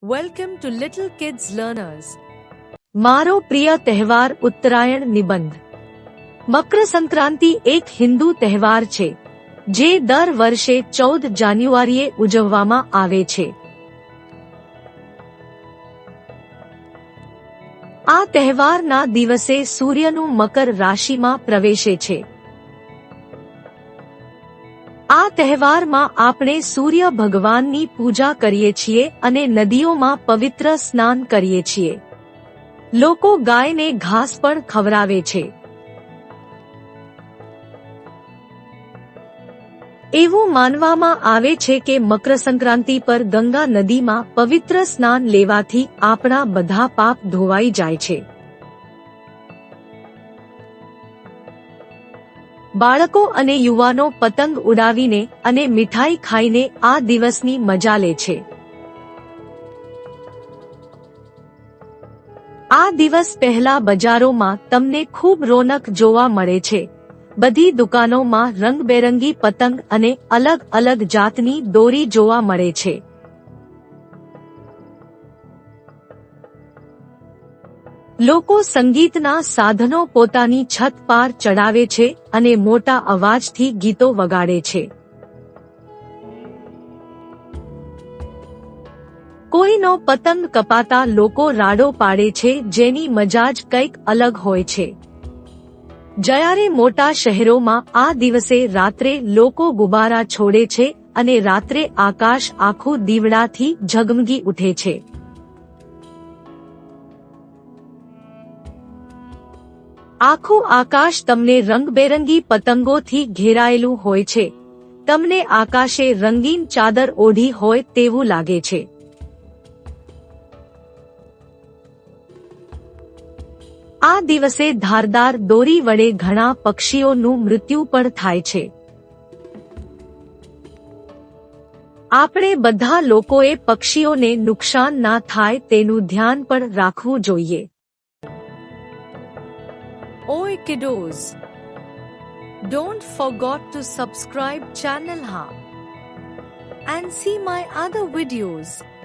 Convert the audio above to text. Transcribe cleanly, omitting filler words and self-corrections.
Welcome to Little Kids Learners. મારો પ્રિય તહેવાર ઉત્તરાયણ નિબંધ. મકર સંક્રાંતિ એક હિન્દુ તહેવાર છે જે દર વર્ષે 14 જાન્યુઆરીએ ઉજવવામાં આવે છે. આ તહેવારના દિવસે સૂર્યનું મકર રાશિમાં પ્રવેશે છે. આ તહેવારમાં આપણે સૂર્ય ભગવાનની પૂજા કરીએ છીએ અને નદીઓમાં પવિત્ર સ્નાન કરીએ છીએ. લોકો ગાયને ઘાસ પણ ખવડાવે છે. એવું માનવામાં આવે છે કે મકર સંક્રાંતિ પર ગંગા નદીમાં પવિત્ર સ્નાન લેવાથી આપણા બધા પાપ ધોવાઈ જાય છે. બાળકો અને યુવાનો પતંગ ઉડાવીને અને મીઠાઈ ખાઈને આ દિવસની મજા લે છે. આ દિવસ પહેલા બજારોમાં તમને ખૂબ રોનક જોવા મળે છે. બધી દુકાનોમાં રંગબેરંગી પતંગ અને અલગ અલગ જાતની દોરી જોવા મળે છે. લોકો સંગીતના સાધનો પોતાની છત પર ચડાવે છે અને મોટા અવાજથી ગીતો વગાડે છે. કોઈનો પતંગ કપાતા લોકો રાડો પાડે છે, જેની મજા જ કંઈક અલગ હોય છે. જ્યારે મોટા શહેરોમાં આ દિવસે રાત્રે લોકો ગુબ્બારા છોડે છે અને રાત્રે આકાશ આખું દીવડાથી ઝગમગી ઉઠે છે. આખું આકાશ તમને રંગબેરંગી પતંગોથી ઘેરાયેલું હોય છે. તમને આકાશે રંગીન ચાદર ઓઢી હોય તેવું લાગે છે. આ દિવસે ધારદાર દોરી વડે ઘણા પક્ષીઓનું મૃત્યુ પણ થાય છે. આપણે બધા લોકોએ પક્ષીઓને નુકસાન ના થાય તેનું ધ્યાન પણ રાખવું જોઈએ. Oi kiddos! Don't forget to subscribe channel and see my other videos.